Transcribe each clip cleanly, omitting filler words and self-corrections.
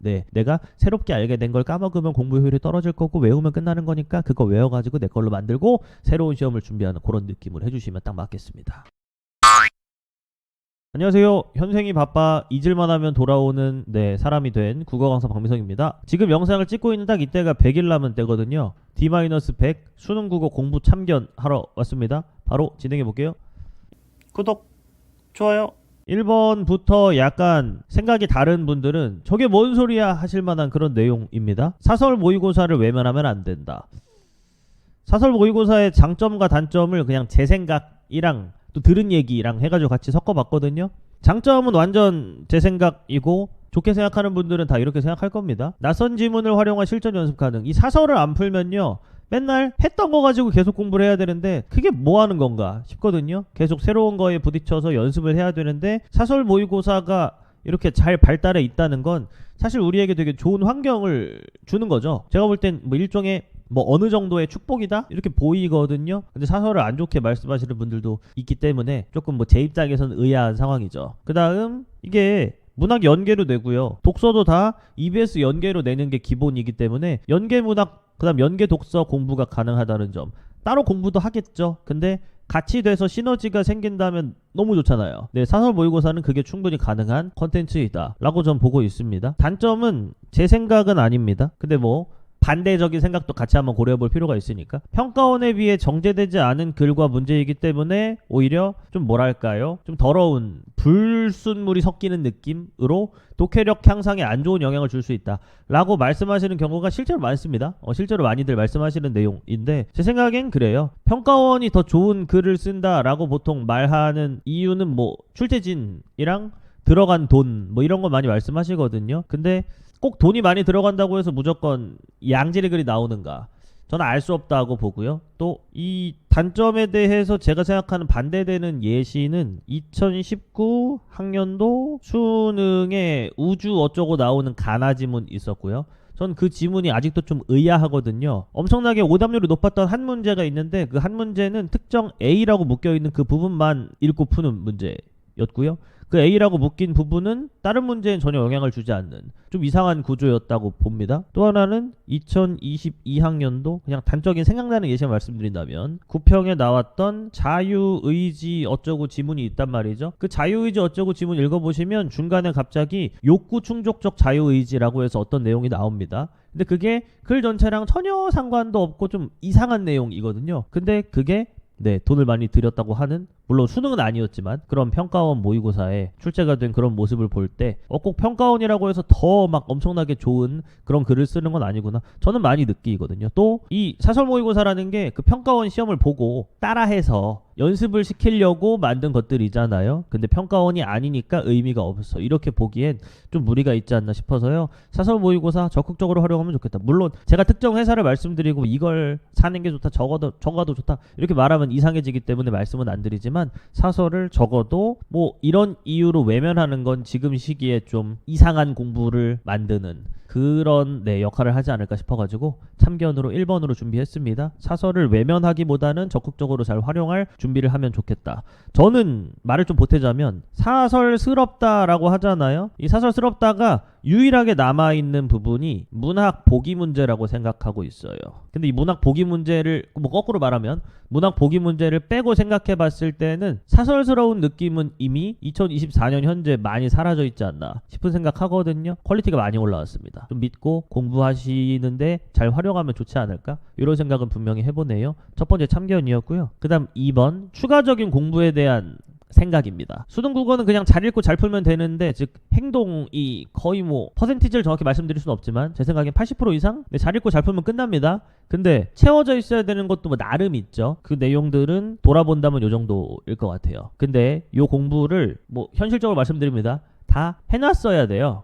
네, 내가 새롭게 알게 된 걸 까먹으면 공부 효율이 떨어질 거고 외우면 끝나는 거니까 그거 외워가지고 내 걸로 만들고 새로운 시험을 준비하는 그런 느낌을 해주시면 딱 맞겠습니다. 안녕하세요. 현생이 바빠 잊을만 하면 돌아오는 사람이 된 국어 강사 박미성입니다. 지금 영상을 찍고 있는 딱 이때가 100일 남은 때거든요. D-100 수능 국어 공부 참견 하러 왔습니다. 바로 진행해 볼게요. 구독, 좋아요. 1번부터 약간 생각이 다른 분들은 저게 뭔 소리야 하실 만한 그런 내용입니다. 사설 모의고사를 외면하면 안 된다. 사설 모의고사의 장점과 단점을 그냥 제 생각이랑 또 들은 얘기랑 해가지고 같이 섞어봤거든요. 장점은 완전 제 생각이고 좋게 생각하는 분들은 다 이렇게 생각할 겁니다. 낯선 지문을 활용한 실전 연습 가능. 이 사설을 안 풀면요, 맨날 했던 거 가지고 계속 공부를 해야 되는데 그게 뭐 하는 건가 싶거든요. 계속 새로운 거에 부딪혀서 연습을 해야 되는데 사설 모의고사가 이렇게 잘 발달해 있다는 건 사실 우리에게 되게 좋은 환경을 주는 거죠. 제가 볼 땐 뭐 일종의 어느 정도의 축복이다? 이렇게 보이거든요. 근데 사설을 안 좋게 말씀하시는 분들도 있기 때문에 조금 제 입장에서는 의아한 상황이죠. 그 다음 이게 문학 연계로 내고요. 독서도 다 EBS 연계로 내는 게 기본이기 때문에 연계 문학, 그 다음 연계 독서 공부가 가능하다는 점. 따로 공부도 하겠죠. 근데 같이 돼서 시너지가 생긴다면 너무 좋잖아요. 네, 사설 모의고사는 그게 충분히 가능한 컨텐츠이다 라고 전 보고 있습니다. 단점은 제 생각은 아닙니다. 근데 반대적인 생각도 같이 한번 고려해 볼 필요가 있으니까 평가원에 비해 정제되지 않은 글과 문제이기 때문에 오히려 좀 좀 더러운 불순물이 섞이는 느낌으로 독해력 향상에 안 좋은 영향을 줄 수 있다 라고 말씀하시는 경우가 실제로 많습니다. 실제로 많이들 말씀하시는 내용인데 제 생각엔 그래요. 평가원이 더 좋은 글을 쓴다 라고 보통 말하는 이유는 출제진이랑 들어간 돈 이런 거 많이 말씀하시거든요. 근데 꼭 돈이 많이 들어간다고 해서 무조건 양질의 글이 나오는가? 저는 알 수 없다고 보고요. 또 이 단점에 대해서 제가 생각하는 반대되는 예시는 2019 학년도 수능에 우주 어쩌고 나오는 가나 지문 있었고요. 전 그 지문이 아직도 좀 의아하거든요. 엄청나게 오답률이 높았던 한 문제가 있는데 그 한 문제는 특정 A라고 묶여있는 그 부분만 읽고 푸는 문제였고요. 그 A라고 묶인 부분은 다른 문제엔 전혀 영향을 주지 않는 좀 이상한 구조였다고 봅니다. 또 하나는 2022학년도 그냥 단적인 생각나는 예시를 말씀드린다면 9평에 나왔던 자유의지 어쩌고 지문이 있단 말이죠. 그 자유의지 어쩌고 지문 읽어보시면 중간에 갑자기 욕구 충족적 자유의지라고 해서 어떤 내용이 나옵니다. 근데 그게 글 전체랑 전혀 상관도 없고 좀 이상한 내용이거든요. 근데 그게 돈을 많이 들였다고 하는, 물론 수능은 아니었지만 그런 평가원 모의고사에 출제가 된 그런 모습을 볼 때 꼭 평가원이라고 해서 더 엄청나게 좋은 그런 글을 쓰는 건 아니구나 저는 많이 느끼거든요. 또 이 사설 모의고사라는 게 그 평가원 시험을 보고 따라해서 연습을 시키려고 만든 것들이잖아요. 근데 평가원이 아니니까 의미가 없어. 이렇게 보기엔 좀 무리가 있지 않나 싶어서요. 사설 모의고사 적극적으로 활용하면 좋겠다. 물론 제가 특정 회사를 말씀드리고 이걸 사는 게 좋다, 저거도 좋다 이렇게 말하면 이상해지기 때문에 말씀은 안 드리지만 사설을 적어도 이런 이유로 외면하는 건 지금 시기에 좀 이상한 공부를 만드는 그런 역할을 하지 않을까 싶어가지고 참견으로 1번으로 준비했습니다. 사설을 외면하기보다는 적극적으로 잘 활용할 준비를 하면 좋겠다. 저는 말을 좀 보태자면 사설스럽다라고 하잖아요. 이 사설스럽다가 유일하게 남아있는 부분이 문학 보기 문제라고 생각하고 있어요. 근데 이 문학 보기 문제를 거꾸로 말하면 문학 보기 문제를 빼고 생각해 봤을 때는 사설스러운 느낌은 이미 2024년 현재 많이 사라져 있지 않나 싶은 생각하거든요. 퀄리티가 많이 올라왔습니다. 좀 믿고 공부하시는데 잘 활용하면 좋지 않을까? 이런 생각은 분명히 해보네요. 첫 번째 참견이었고요. 그 다음 2번 추가적인 공부에 대한 생각입니다. 수능 국어는 그냥 잘 읽고 잘 풀면 되는데, 즉 행동이 거의 퍼센티지를 정확히 말씀드릴 수는 없지만 제 생각엔 80% 이상 잘 읽고 잘 풀면 끝납니다. 근데 채워져 있어야 되는 것도 나름 있죠. 그 내용들은 돌아본다면 요 정도일 것 같아요. 근데 요 공부를 현실적으로 말씀드립니다. 다 해놨어야 돼요.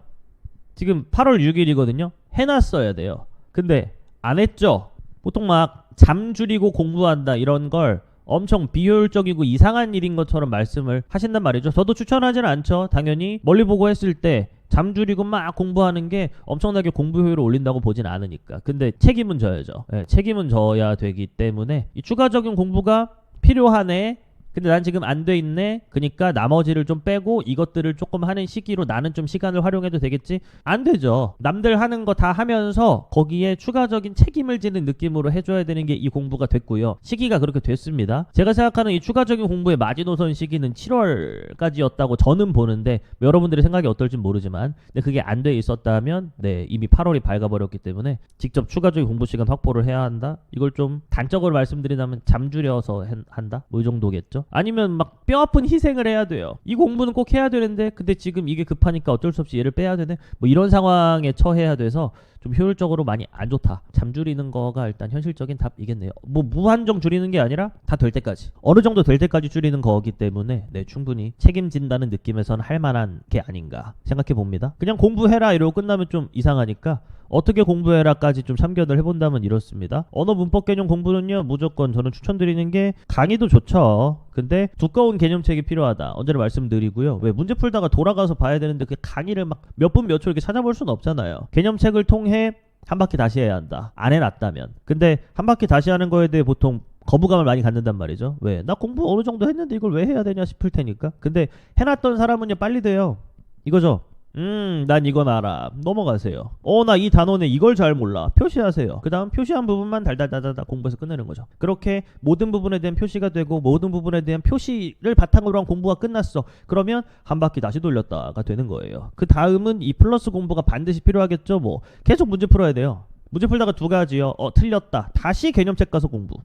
지금 8월 6일이거든요. 해놨어야 돼요. 근데 안 했죠. 보통 잠 줄이고 공부한다 이런 걸 엄청 비효율적이고 이상한 일인 것처럼 말씀을 하신단 말이죠. 저도 추천하지는 않죠. 당연히 멀리 보고 했을 때 잠 줄이고 공부하는 게 엄청나게 공부 효율을 올린다고 보진 않으니까. 근데 책임은 져야죠. 책임은 져야 되기 때문에 이 추가적인 공부가 필요하네. 근데 난 지금 안 돼 있네. 그러니까 나머지를 좀 빼고 이것들을 조금 하는 시기로 나는 좀 시간을 활용해도 되겠지? 안 되죠. 남들 하는 거 다 하면서 거기에 추가적인 책임을 지는 느낌으로 해줘야 되는 게 이 공부가 됐고요. 시기가 그렇게 됐습니다. 제가 생각하는 이 추가적인 공부의 마지노선 시기는 7월까지였다고 저는 보는데 여러분들의 생각이 어떨지 모르지만 근데 그게 안 돼 있었다면 이미 8월이 밝아버렸기 때문에 직접 추가적인 공부 시간 확보를 해야 한다. 이걸 좀 단적으로 말씀드리자면 잠줄여서 한다. 뭐 이 정도겠죠. 아니면 막 뼈아픈 희생을 해야 돼요. 이 공부는 꼭 해야 되는데 근데 지금 이게 급하니까 어쩔 수 없이 얘를 빼야 되네. 뭐 이런 상황에 처해야 돼서 좀 효율적으로 많이 안 좋다. 잠줄이는 거가 일단 현실적인 답이겠네요. 뭐 무한정 줄이는 게 아니라 다 될 때까지 어느 정도 될 때까지 줄이는 거기 때문에 충분히 책임진다는 느낌에선 할 만한 게 아닌가 생각해 봅니다. 그냥 공부해라 이러고 끝나면 좀 이상하니까 어떻게 공부해라까지 좀 참견을 해본다면 이렇습니다. 언어 문법 개념 공부는요 무조건 저는 추천드리는 게 강의도 좋죠. 근데 두꺼운 개념책이 필요하다. 언제나 말씀드리고요. 왜 문제 풀다가 돌아가서 봐야 되는데 그 강의를 막 몇 분 몇 초 이렇게 찾아볼 수는 없잖아요. 개념책을 통해 한 바퀴 다시 해야 한다. 안 해놨다면. 근데 한 바퀴 다시 하는 거에 대해 보통 거부감을 많이 갖는단 말이죠. 왜? 나 공부 어느 정도 했는데 이걸 왜 해야 되냐 싶을 테니까. 근데 해놨던 사람은요 빨리 돼요. 이거죠. 난 이건 알아. 넘어가세요. 나 이 단원에 이걸 잘 몰라. 표시하세요. 그 다음 표시한 부분만 달달달달 공부해서 끝내는 거죠. 그렇게 모든 부분에 대한 표시가 되고 모든 부분에 대한 표시를 바탕으로 한 공부가 끝났어. 그러면 한 바퀴 다시 돌렸다가 되는 거예요. 그 다음은 이 플러스 공부가 반드시 필요하겠죠. 뭐 계속 문제 풀어야 돼요. 문제 풀다가 두 가지요. 틀렸다. 다시 개념책 가서 공부.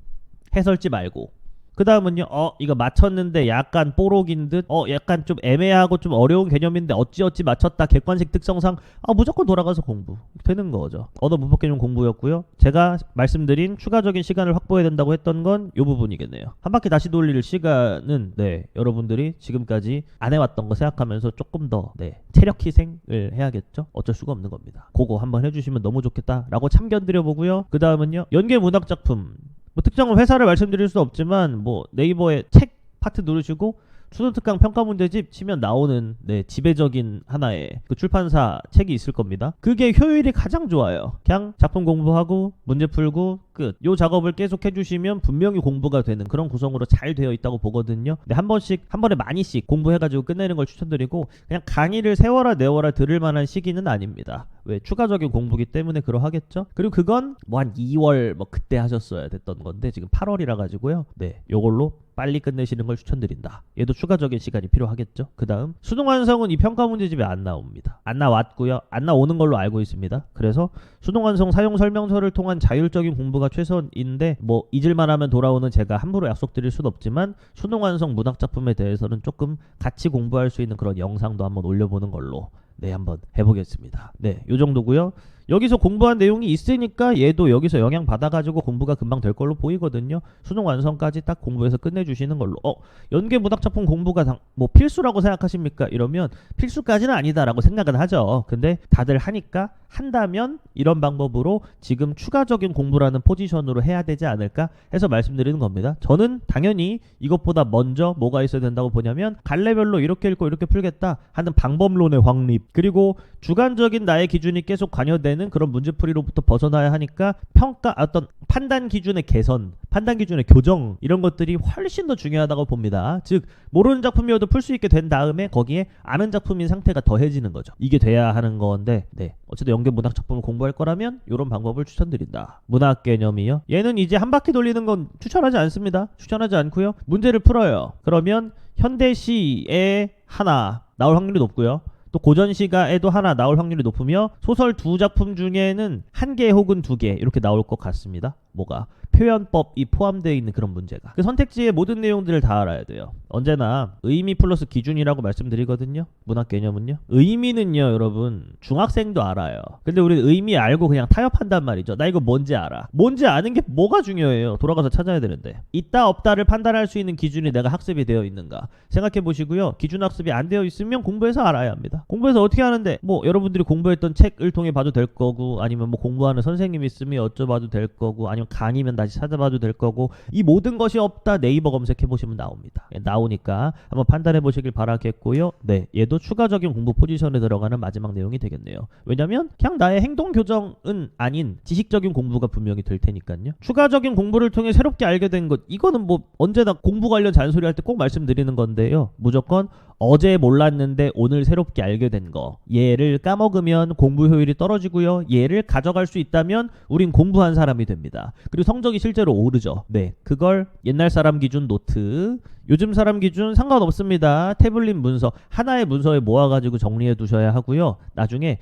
해설지 말고. 그 다음은요 이거 맞췄는데 약간 뽀록인 듯 약간 좀 애매하고 좀 어려운 개념인데 어찌어찌 맞췄다 객관식 특성상 무조건 돌아가서 공부 되는 거죠. 언어 문법 개념 공부였고요. 제가 말씀드린 추가적인 시간을 확보해야 된다고 했던 건 이 부분이겠네요. 한 바퀴 다시 돌릴 시간은 여러분들이 지금까지 안 해왔던 거 생각하면서 조금 더 체력 희생을 해야겠죠. 어쩔 수가 없는 겁니다. 그거 한번 해주시면 너무 좋겠다 라고 참견 드려보고요. 그 다음은요 연계 문학작품 뭐 특정 회사를 말씀드릴 수 없지만 뭐 네이버에 책 파트 누르시고 수능특강 평가문제집 치면 나오는 지배적인 하나의 그 출판사 책이 있을 겁니다. 그게 효율이 가장 좋아요. 그냥 작품 공부하고 문제 풀고 끝. 요 작업을 계속 해주시면 분명히 공부가 되는 그런 구성으로 잘 되어 있다고 보거든요. 근데 한 번에 많이씩 공부해가지고 끝내는 걸 추천드리고 그냥 강의를 세워라 내워라 들을 만한 시기는 아닙니다. 왜 추가적인 공부기 때문에 그러하겠죠. 그리고 그건 뭐 한 2월 뭐 그때 하셨어야 됐던 건데 지금 8월이라 가지고요. 요걸로 빨리 끝내시는 걸 추천드린다. 얘도 추가적인 시간이 필요하겠죠. 그 다음 수능 완성은 이 평가 문제집에 안 나옵니다. 안 나왔고요. 안 나오는 걸로 알고 있습니다. 그래서 수능 완성 사용 설명서를 통한 자율적인 공부가 최선인데 뭐 잊을만 하면 돌아오는 제가 함부로 약속드릴 수는 없지만 수능 완성 문학 작품에 대해서는 조금 같이 공부할 수 있는 그런 영상도 한번 올려보는 걸로 한번 해보겠습니다. 요 정도고요. 여기서 공부한 내용이 있으니까 얘도 여기서 영향 받아가지고 공부가 금방 될 걸로 보이거든요. 수능 완성까지 딱 공부해서 끝내주시는 걸로. 연계 문학작품 공부가 뭐 필수라고 생각하십니까? 이러면 필수까지는 아니다라고 생각은 하죠. 근데 다들 하니까 한다면 이런 방법으로 지금 추가적인 공부라는 포지션으로 해야 되지 않을까 해서 말씀드리는 겁니다. 저는 당연히 이것보다 먼저 뭐가 있어야 된다고 보냐면 갈래별로 이렇게 읽고 이렇게 풀겠다 하는 방법론의 확립, 그리고 주관적인 나의 기준이 계속 관여되는 그런 문제풀이로부터 벗어나야 하니까 평가, 어떤 판단 기준의 개선, 판단 기준의 교정, 이런 것들이 훨씬 더 중요하다고 봅니다. 즉 모르는 작품이어도 풀 수 있게 된 다음에 거기에 아는 작품인 상태가 더해지는 거죠. 이게 돼야 하는 건데 어쨌든 연계 문학 작품을 공부할 거라면 이런 방법을 추천드린다. 문학 개념이요. 얘는 이제 한 바퀴 돌리는 건 추천하지 않습니다. 추천하지 않고요. 문제를 풀어요. 그러면 현대시에 하나 나올 확률이 높고요. 또 고전시가에도 하나 나올 확률이 높으며 소설 두 작품 중에는 한 개 혹은 두 개 이렇게 나올 것 같습니다. 뭐가? 표현법이 포함되어 있는 그런 문제가. 그 선택지의 모든 내용들을 다 알아야 돼요. 언제나 의미 플러스 기준이라고 말씀드리거든요. 문학 개념은요. 의미는요 여러분 중학생도 알아요. 근데 우리는 의미 알고 그냥 타협한단 말이죠. 나 이거 뭔지 알아. 뭔지 아는 게 뭐가 중요해요. 돌아가서 찾아야 되는데. 있다 없다를 판단할 수 있는 기준이 내가 학습이 되어 있는가 생각해 보시고요. 기준 학습이 안 되어 있으면 공부해서 알아야 합니다. 공부해서 어떻게 하는데 뭐 여러분들이 공부했던 책을 통해 봐도 될 거고, 아니면 뭐 공부하는 선생님 있으면 여쭤봐도 될 거고, 아니면 아니면 강의면 다시 찾아봐도 될 거고, 이 모든 것이 없다 네이버 검색해 보시면 나옵니다. 나오니까 한번 판단해 보시길 바라겠고요. 네, 얘도 추가적인 공부 포지션에 들어가는 마지막 내용이 되겠네요. 왜냐면 그냥 나의 행동 교정은 아닌 지식적인 공부가 분명히 될 테니까요. 추가적인 공부를 통해 새롭게 알게 된 것, 이거는 뭐 언제나 공부 관련 잔소리 할 때 꼭 말씀드리는 건데요. 무조건 어제 몰랐는데 오늘 새롭게 알게 된 거, 얘를 까먹으면 공부 효율이 떨어지고요. 얘를 가져갈 수 있다면 우린 공부한 사람이 됩니다. 그리고 성적이 실제로 오르죠. 네, 그걸 옛날 사람 기준 노트, 요즘 사람 기준 상관없습니다. 태블릿 문서, 하나의 문서에 모아가지고 정리해 두셔야 하고요. 나중에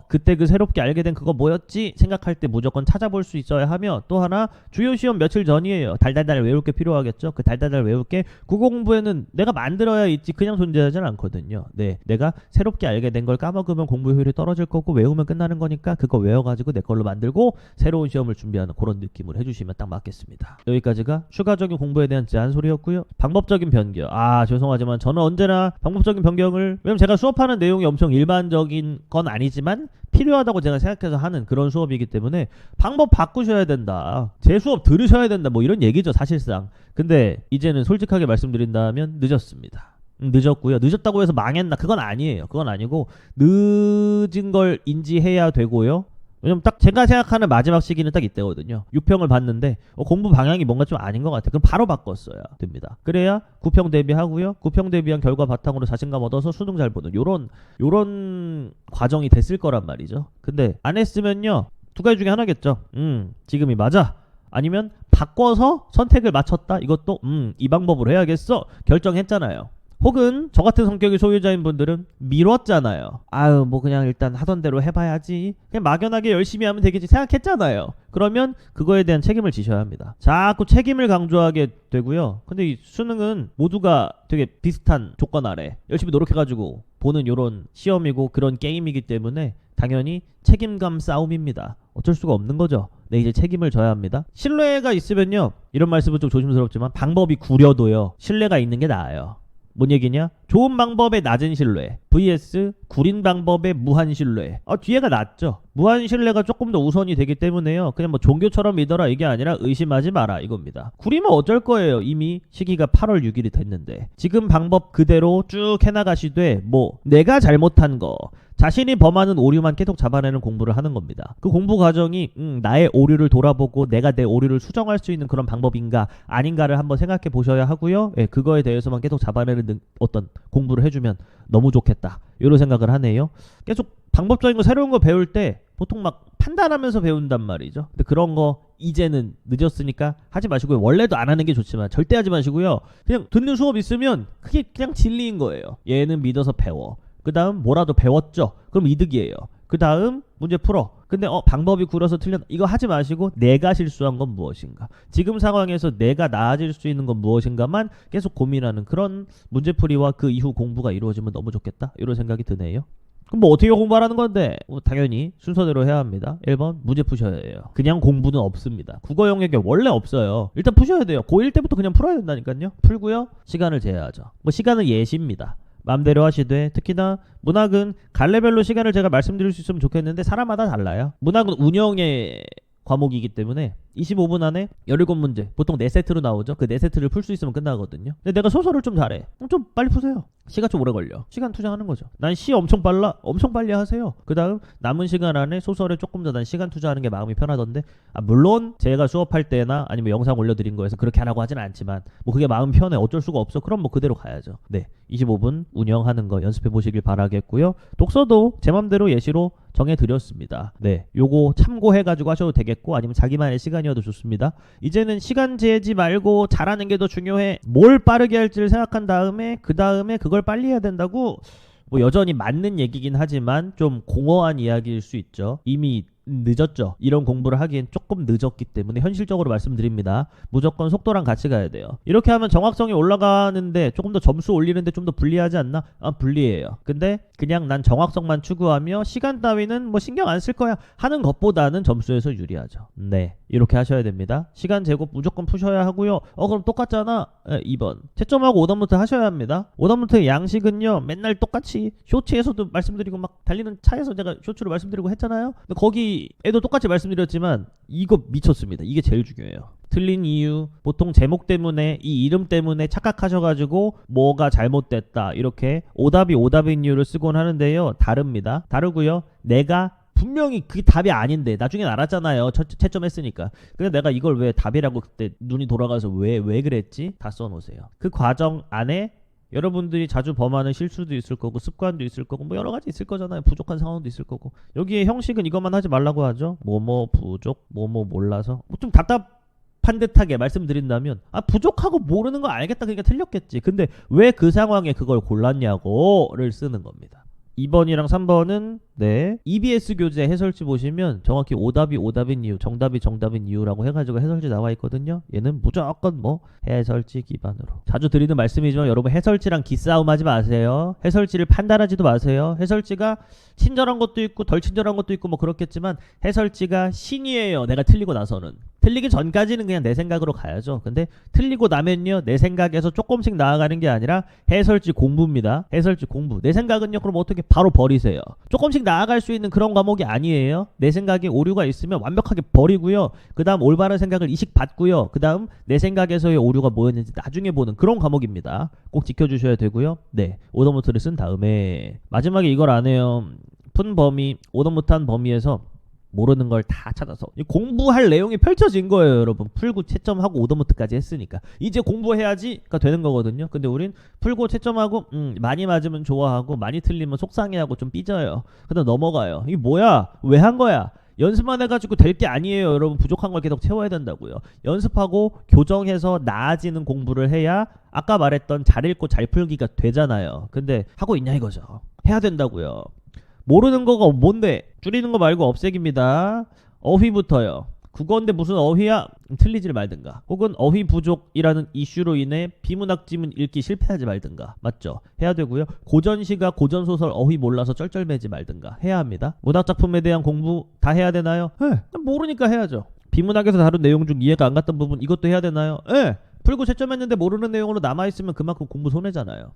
그때 그 새롭게 알게 된 그거 뭐였지 생각할 때 무조건 찾아볼 수 있어야 하며, 또 하나 주요 시험 며칠 전이에요. 달달달 외울 게 필요하겠죠. 그 달달달 외울 게 국어 공부에는 내가 만들어야 있지 그냥 존재하진 않거든요. 네, 내가 새롭게 알게 된 걸 까먹으면 공부 효율이 떨어질 거고, 외우면 끝나는 거니까 그거 외워가지고 내 걸로 만들고 새로운 시험을 준비하는 그런 느낌으로 해주시면 딱 맞겠습니다. 여기까지가 추가적인 공부에 대한 제안소리였고요. 방법적인 변경, 죄송하지만 저는 언제나 방법적인 변경을, 왜냐면 제가 수업하는 내용이 엄청 일반적인 건 아니지만 필요하다고 제가 생각해서 하는 그런 수업이기 때문에 방법 바꾸셔야 된다, 제 수업 들으셔야 된다, 뭐 이런 얘기죠 사실상. 근데 이제는 솔직하게 말씀드린다면 늦었습니다. 늦었고요. 늦었다고 해서 망했나? 그건 아니에요. 그건 아니고 늦은 걸 인지해야 되고요. 왜냐면 딱 제가 생각하는 마지막 시기는 딱 이때거든요. 6평을 봤는데 공부 방향이 뭔가 좀 아닌 것 같아요. 그럼 바로 바꿨어야 됩니다. 그래야 9평 대비하고요. 9평 대비한 결과 바탕으로 자신감 얻어서 수능 잘 보는 요런 과정이 됐을 거란 말이죠. 근데 안 했으면요, 두 가지 중에 하나겠죠. 지금이 맞아, 아니면 바꿔서 선택을 맞췄다, 이것도 이 방법으로 해야겠어 결정했잖아요. 혹은 저 같은 성격의 소유자인 분들은 미뤘잖아요. 뭐 그냥 일단 하던 대로 해봐야지, 그냥 막연하게 열심히 하면 되겠지 생각했잖아요. 그러면 그거에 대한 책임을 지셔야 합니다. 자꾸 책임을 강조하게 되고요. 근데 이 수능은 모두가 되게 비슷한 조건 아래 열심히 노력해가지고 보는 요런 시험이고 그런 게임이기 때문에 당연히 책임감 싸움입니다. 어쩔 수가 없는 거죠. 네, 이제 책임을 져야 합니다. 신뢰가 있으면요, 이런 말씀은 좀 조심스럽지만 방법이 구려도요 신뢰가 있는 게 나아요. 뭔 얘기냐? 좋은 방법의 낮은 신뢰 vs 구린 방법의 무한 신뢰. 뒤에가 낫죠. 무한 신뢰가 조금 더 우선이 되기 때문에요, 그냥 뭐 종교처럼 믿어라 이게 아니라 의심하지 마라 이겁니다. 구리면 어쩔 거예요. 이미 시기가 8월 6일이 됐는데 지금 방법 그대로 쭉 해나가시되 뭐 내가 잘못한 거, 자신이 범하는 오류만 계속 잡아내는 공부를 하는 겁니다. 그 공부 과정이 나의 오류를 돌아보고 내가 내 오류를 수정할 수 있는 그런 방법인가 아닌가를 한번 생각해 보셔야 하고요. 예, 그거에 대해서만 계속 잡아내는 어떤 공부를 해주면 너무 좋겠다, 이런 생각을 하네요. 계속 방법적인 거 새로운 거 배울 때 보통 막 판단하면서 배운단 말이죠. 근데 그런 거 이제는 늦었으니까 하지 마시고요. 원래도 안 하는 게 좋지만 절대 하지 마시고요. 그냥 듣는 수업 있으면 그게 그냥 진리인 거예요. 얘는 믿어서 배워. 그 다음 뭐라도 배웠죠? 그럼 이득이에요. 그 다음 문제 풀어. 근데 방법이 구려서 틀렸, 이거 하지 마시고 내가 실수한 건 무엇인가, 지금 상황에서 내가 나아질 수 있는 건 무엇인가만 계속 고민하는 그런 문제풀이와 그 이후 공부가 이루어지면 너무 좋겠다, 이런 생각이 드네요. 그럼 뭐 어떻게 공부하라는 건데? 당연히 순서대로 해야 합니다. 1번 문제 푸셔야 해요. 그냥 공부는 없습니다. 국어 영역에 원래 없어요. 일단 푸셔야 돼요. 고1 때부터 그냥 풀어야 된다니까요. 풀고요, 시간을 재야죠. 뭐 시간은 예시입니다. 마음대로 하시되, 특히나 문학은 갈래별로 시간을 제가 말씀드릴 수 있으면 좋겠는데 사람마다 달라요. 문학은 운영의 과목이기 때문에 25분 안에 17문제, 보통 4세트로 나오죠. 그 4세트를 풀 수 있으면 끝나거든요. 근데 내가 소설을 좀 잘해, 좀 빨리 푸세요. 시간 좀 오래 걸려. 시간 투자하는 거죠. 난 시 엄청 빨라, 엄청 빨리 하세요. 그 다음 남은 시간 안에 소설에 조금 더 난 시간 투자하는 게 마음이 편하던데, 물론 제가 수업할 때나 아니면 영상 올려드린 거에서 그렇게 하라고 하진 않지만 뭐 그게 마음 편해, 어쩔 수가 없어, 그럼 뭐 그대로 가야죠. 네, 25분 운영하는 거 연습해 보시길 바라겠고요. 독서도 제 맘대로 예시로 정해드렸습니다. 네, 요거 참고해가지고 하셔도 되겠고, 아니면 자기만의 시간이어도 좋습니다. 이제는 시간 재지 말고 잘하는 게 더 중요해, 뭘 빠르게 할지를 생각한 다음에 그 다음에 그걸 빨리 해야 된다고, 뭐 여전히 맞는 얘기긴 하지만 좀 공허한 이야기일 수 있죠. 이미 늦었죠. 이런 공부를 하기엔 조금 늦었기 때문에 현실적으로 말씀드립니다. 무조건 속도랑 같이 가야 돼요. 이렇게 하면 정확성이 올라가는데 조금 더 점수 올리는데 좀 더 불리하지 않나? 불리해요. 근데 그냥 난 정확성만 추구하며 시간 따위는 뭐 신경 안 쓸 거야 하는 것보다는 점수에서 유리하죠. 네, 이렇게 하셔야 됩니다. 시간 제곱 무조건 푸셔야 하고요. 그럼 똑같잖아. 2번 채점하고 오답노트 하셔야 합니다. 오답노트의 양식은요, 맨날 똑같이 쇼츠에서도 말씀드리고 막 달리는 차에서 제가 쇼츠로 말씀드리고 했잖아요. 근데 거기 여기에도 똑같이 말씀드렸지만 이거 미쳤습니다. 이게 제일 중요해요. 틀린 이유, 보통 제목 때문에 이 이름 때문에 착각하셔가지고 뭐가 잘못됐다 이렇게 오답인 이유를 쓰곤 하는데요. 다릅니다. 다르고요. 내가 분명히 그게 답이 아닌데 나중에 알았잖아요. 채점했으니까. 근데 내가 이걸 왜 답이라고 그때 눈이 돌아가서 왜 그랬지? 다 써놓으세요. 그 과정 안에 여러분들이 자주 범하는 실수도 있을 거고 습관도 있을 거고 뭐 여러 가지 있을 거잖아요. 부족한 상황도 있을 거고. 여기에 형식은 이것만 하지 말라고 하죠. 뭐뭐 부족, 뭐뭐 몰라서. 뭐 좀 답답한 듯하게 말씀드린다면 부족하고 모르는 거 알겠다. 그러니까 틀렸겠지. 근데 왜 그 상황에 그걸 골랐냐고를 쓰는 겁니다. 2번이랑 3번은 EBS 교재 해설지 보시면 정확히 오답인 이유, 정답인 이유라고 해가지고 해설지 나와 있거든요. 얘는 무조건 뭐 해설지 기반으로. 자주 드리는 말씀이지만 여러분 해설지랑 기싸움 하지 마세요. 해설지를 판단하지도 마세요. 해설지가 친절한 것도 있고 덜 친절한 것도 있고 뭐 그렇겠지만 해설지가 신이에요. 내가 틀리고 나서는. 틀리기 전까지는 그냥 내 생각으로 가야죠. 근데 틀리고 나면요, 내 생각에서 조금씩 나아가는 게 아니라 해설지 공부입니다. 해설지 공부. 내 생각은요, 그럼 어떻게 바로 버리세요. 조금씩 나아갈 수 있는 그런 과목이 아니에요. 내 생각에 오류가 있으면 완벽하게 버리고요. 그 다음 올바른 생각을 이식받고요. 그 다음 내 생각에서의 오류가 뭐였는지 나중에 보는 그런 과목입니다. 꼭 지켜주셔야 되고요. 오더노트를 쓴 다음에 마지막에 이걸 안 해요. 푼 범위, 오더 못한 범위에서 모르는 걸 다 찾아서 공부할 내용이 펼쳐진 거예요. 여러분 풀고 채점하고 오더노트까지 했으니까 이제 공부해야지가 되는 거거든요. 근데 우린 풀고 채점하고 많이 맞으면 좋아하고 많이 틀리면 속상해하고 좀 삐져요. 그다음 넘어가요. 이게 뭐야? 왜 한 거야? 연습만 해가지고 될 게 아니에요. 여러분 부족한 걸 계속 채워야 된다고요. 연습하고 교정해서 나아지는 공부를 해야 아까 말했던 잘 읽고 잘 풀기가 되잖아요. 근데 하고 있냐 이거죠. 해야 된다고요. 모르는 거가 뭔데? 줄이는 거 말고 없애기입니다. 어휘부터요. 국어인데 무슨 어휘야? 틀리지를 말든가. 혹은 어휘 부족이라는 이슈로 인해 비문학 지문 읽기 실패하지 말든가. 맞죠? 해야 되고요. 고전시가 고전소설 어휘 몰라서 쩔쩔매지 말든가. 해야 합니다. 문학작품에 대한 공부 다 해야 되나요? 모르니까 해야죠. 비문학에서 다룬 내용 중 이해가 안 갔던 부분 이것도 해야 되나요? 풀고 채점했는데 모르는 내용으로 남아있으면 그만큼 공부 손해잖아요.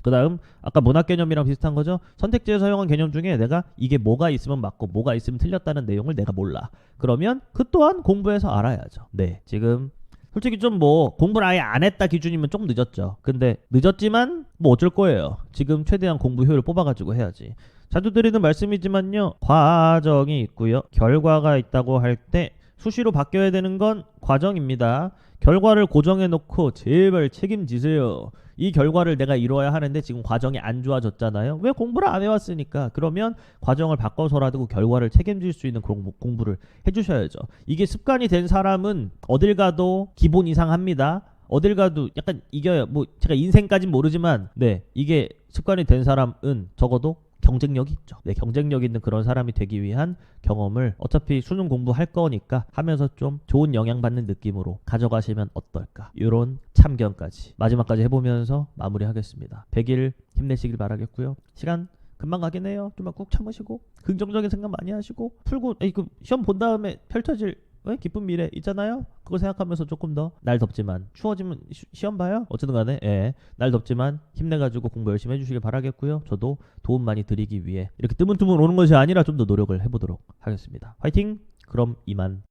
그 다음 아까 문학 개념이랑 비슷한 거죠. 선택지에서 사용한 개념 중에 내가 이게 뭐가 있으면 맞고 뭐가 있으면 틀렸다는 내용을 내가 몰라. 그러면 그 또한 공부해서 알아야죠. 지금 솔직히 좀 뭐 공부를 아예 안 했다 기준이면 조금 늦었죠. 근데 늦었지만 뭐 어쩔 거예요. 지금 최대한 공부 효율을 뽑아가지고 해야지. 자주 드리는 말씀이지만요. 과정이 있고요. 결과가 있다고 할 때 수시로 바뀌어야 되는 건 과정입니다. 결과를 고정해 놓고 제발 책임지세요. 이 결과를 내가 이뤄야 하는데 지금 과정이 안 좋아졌잖아요. 왜 공부를 안 해왔으니까. 그러면 과정을 바꿔서라도 결과를 책임질 수 있는 그런 공부를 해주셔야죠. 이게 습관이 된 사람은 어딜 가도 기본 이상 합니다. 어딜 가도 약간 이겨요. 뭐 제가 인생까진 모르지만 이게 습관이 된 사람은 적어도 경쟁력이 있죠. 경쟁력 있는 그런 사람이 되기 위한 경험을 어차피 수능 공부할 거니까 하면서 좀 좋은 영향 받는 느낌으로 가져가시면 어떨까. 이런 참견까지 마지막까지 해보면서 마무리하겠습니다. 100일 힘내시길 바라겠고요. 시간 금방 가긴 해요. 좀만 꾹 참으시고 긍정적인 생각 많이 하시고 풀고 그 시험 본 다음에 펼쳐질 기쁜 미래 있잖아요. 그거 생각하면서 조금 더 날 덥지만 추워지면 시험 봐요. 어쨌든 간에 날 덥지만 힘내가지고 공부 열심히 해주시길 바라겠고요. 저도 도움 많이 드리기 위해 이렇게 뜨문뜨문 오는 것이 아니라 좀 더 노력을 해보도록 하겠습니다. 화이팅! 그럼 이만.